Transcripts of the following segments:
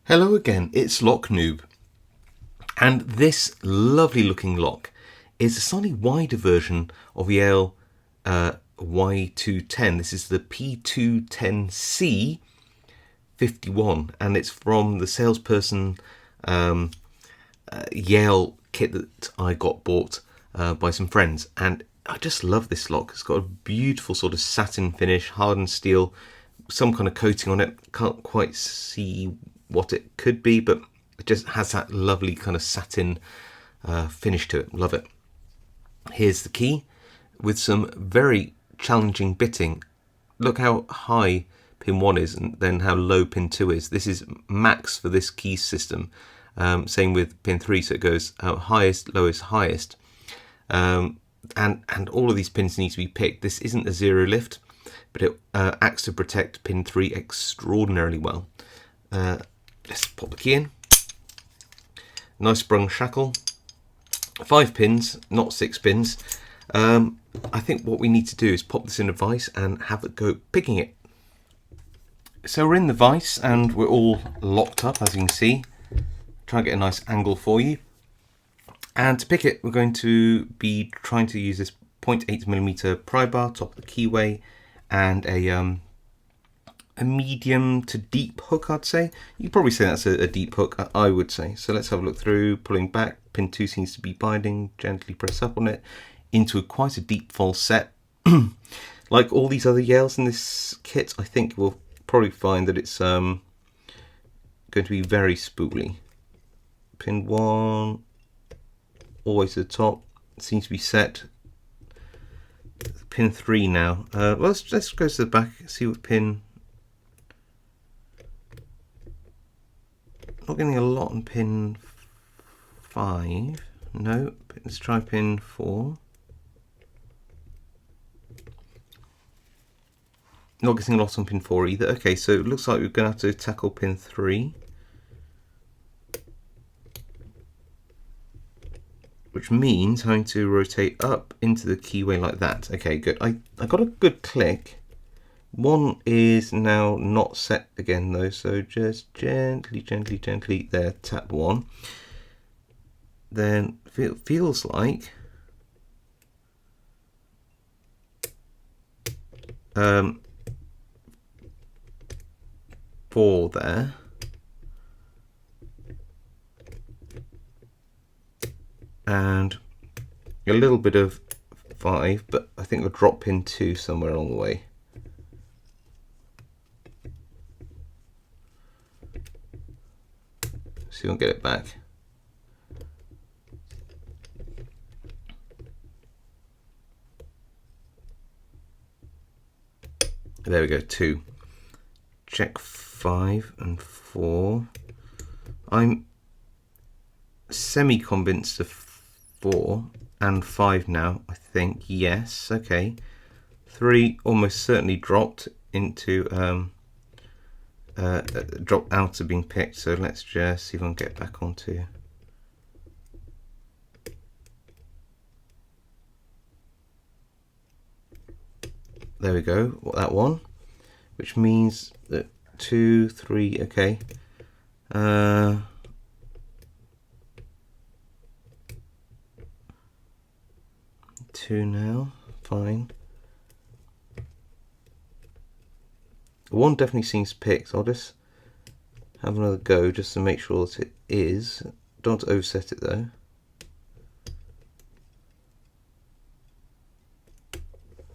Hello again, it's Lock Noob, and this lovely looking lock is a slightly wider version of Yale Y210. This is the P210C 51, and it's from the salesperson Yale kit that I got bought by some friends, and I just love this lock. It's got a beautiful sort of satin finish, hardened steel, some kind of coating on it. Can't quite see what it could be, but it just has that lovely kind of satin finish to it. Love it. Here's the key with some very challenging bitting. Look how high pin 1 is and then how low pin 2 is. This is max for this key system. Same with pin 3, so it goes highest, lowest, highest. And all of these pins need to be picked. This isn't a zero lift, but it acts to protect pin 3 extraordinarily well. Let's pop the key in. Nice sprung shackle. 5 pins, not 6 pins. I think what we need to do is pop this in a vise and have it go picking it. So we're in the vise and we're all locked up, as you can see. Try and get a nice angle for you. And to pick it, we're going to be trying to use this 0.8mm pry bar, top of the keyway, and a medium to deep hook, I'd say. You could probably say that's a deep hook, I would say. So let's have a look through, pulling back. Pin 2 seems to be binding, gently press up on it into quite a deep false set. Like all these other Yales in this kit, I think we'll probably find that it's going to be very spooly. Pin 1, always at the top, seems to be set. Pin 3 now. Well, let's go to the back, see what pin. Not getting a lot on pin 5. No, let's try pin 4. Not getting a lot on pin 4 either. Okay, so it looks like we're going to have to tackle pin 3. Which means having to rotate up into the keyway like that. Okay, good. I got a good click. 1 is now not set again though, so just gently there, tap 1. Then feels like 4 there. And a little bit of 5, but I think we'll drop pin 2 somewhere along the way. So you won't get it back. There we go, 2. Check 5 and 4. I'm semi-convinced of 4 and 5 now, I think. Yes, okay. 3 almost certainly dropped into dropped out of being picked, so let's just see if I can get back onto. There we go, that one, which means that 2, 3, okay. 2 now, fine. 1 definitely seems picked. I'll just have another go just to make sure that it is. Don't overset it though.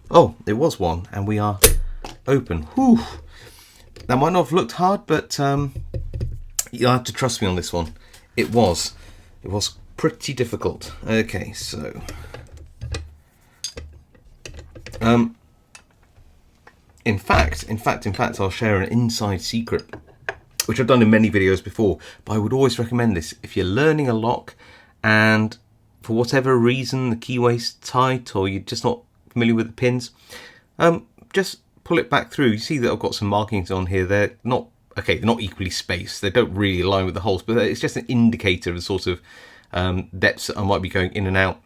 Oh, it was 1, and we are open. Whew. That might not have looked hard, but you'll have to trust me on this one. It was pretty difficult. Okay, so in fact, I'll share an inside secret, which I've done in many videos before, but I would always recommend this. If you're learning a lock and for whatever reason the keyway's tight or you're just not familiar with the pins, just pull it back through. You see that I've got some markings on here. They're not equally spaced. They don't really align with the holes, but it's just an indicator of the sort of depths that I might be going in and out.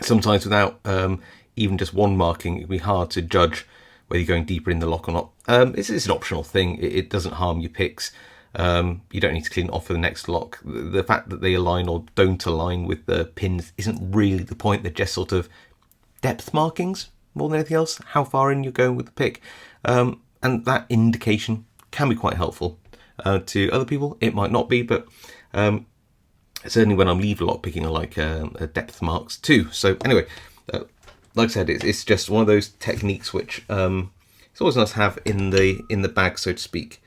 Sometimes without even just one marking, it'd be hard to judge whether you're going deeper in the lock or not. It's an optional thing. It doesn't harm your picks. You don't need to clean it off for the next lock. The fact that they align or don't align with the pins isn't really the point. They're just sort of depth markings more than anything else, how far in you're going with the pick. And that indication can be quite helpful. To other people, it might not be, but certainly when I'm lever lock picking, I like depth marks too. So anyway, like I said, it's just one of those techniques which it's always nice to have in the bag, so to speak.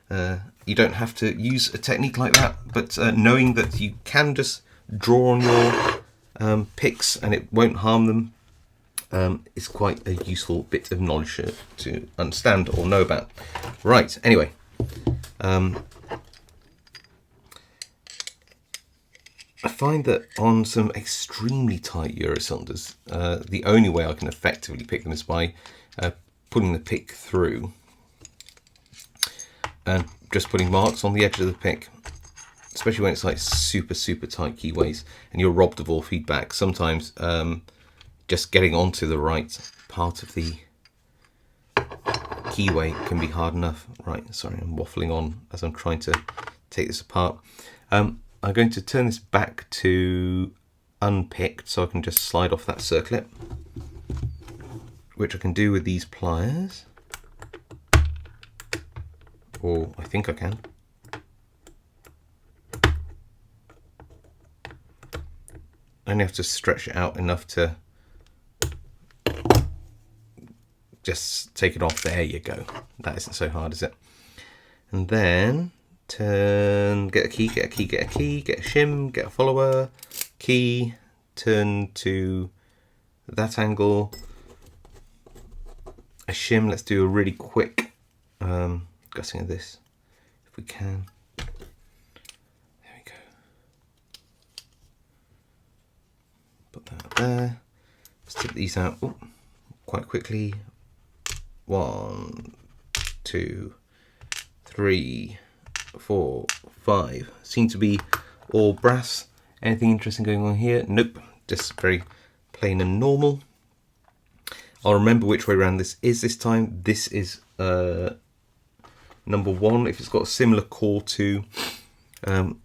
You don't have to use a technique like that, but knowing that you can just draw on your picks and it won't harm them is quite a useful bit of knowledge to understand or know about. Right, anyway. I find that on some extremely tight Euro cylinders, the only way I can effectively pick them is by putting the pick through and just putting marks on the edge of the pick, especially when it's like super tight keyways and you're robbed of all feedback. Sometimes just getting onto the right part of the keyway can be hard enough. Right, sorry, I'm waffling on as I'm trying to take this apart. I'm going to turn this back to unpicked so I can just slide off that circlip, which I can do with these pliers, or I think I can. I only have to stretch it out enough to just take it off. There you go. That isn't so hard, is it? And then turn, get a key, get a key, get a key, get a shim, get a follower, key, turn to that angle, a shim. Let's do a really quick gutting of this if we can. There we go. Put that there. Let's tip these out quite quickly. 1, 2, 3, 4, 5. Seem to be all brass. Anything interesting going on here? Nope, just very plain and normal. I'll remember which way around this is this time. This is number 1. If it's got a similar core to one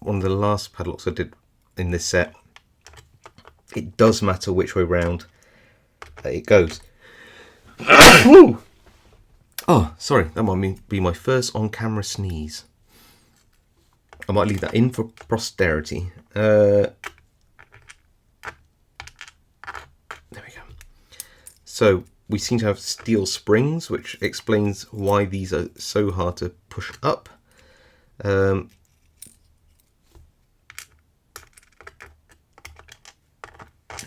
of the last padlocks I did in this set, it does matter which way round it goes. Oh, sorry, that might be my first on-camera sneeze. I might leave that in for posterity. There we go. So we seem to have steel springs, which explains why these are so hard to push up.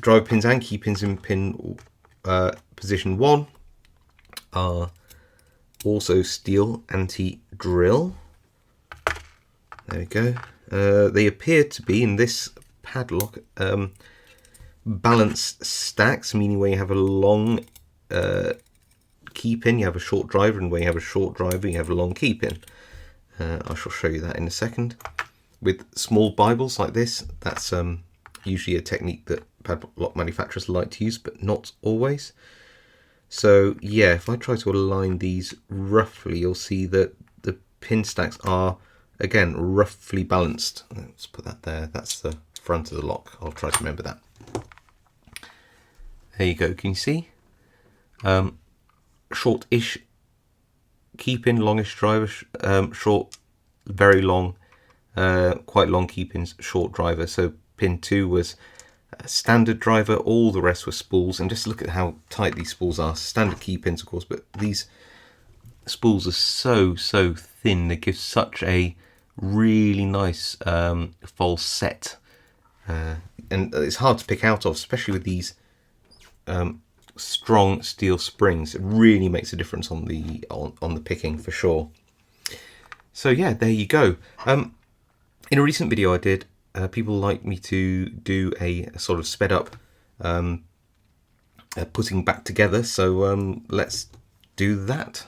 Driver pins and key pins in pin position 1 are also steel anti-drill. There we go. They appear to be, in this padlock, balanced stacks, meaning where you have a long key pin, you have a short driver, and where you have a short driver, you have a long key pin. I shall show you that in a second. With small Bibles like this, that's usually a technique that padlock manufacturers like to use, but not always. So yeah, if I try to align these roughly, you'll see that the pin stacks are, again, roughly balanced. Let's put that there. That's the front of the lock. I'll try to remember that. There you go. Can you see? Short-ish key pin, longish driver, short, very long, quite long key pins, short driver. So pin 2 was standard driver, all the rest were spools, and just look at how tight these spools are. Standard key pins, of course, but these spools are so thin. They give such a really nice false set, and it's hard to pick out of, especially with these strong steel springs. It really makes a difference on the picking for sure. So yeah, there you go. In a recent video I did, people like me to do a sort of sped up putting back together, so let's do that.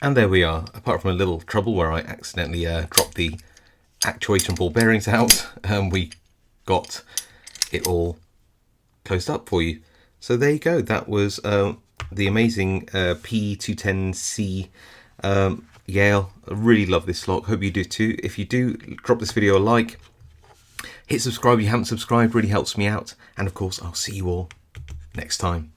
And there we are. Apart from a little trouble where I accidentally dropped the actuator and ball bearings out, we got it all closed up for you. So there you go. That was the amazing P210C Yale. I really love this lock. Hope you do too. If you do, drop this video a like. Hit subscribe if you haven't subscribed. Really helps me out. And of course, I'll see you all next time.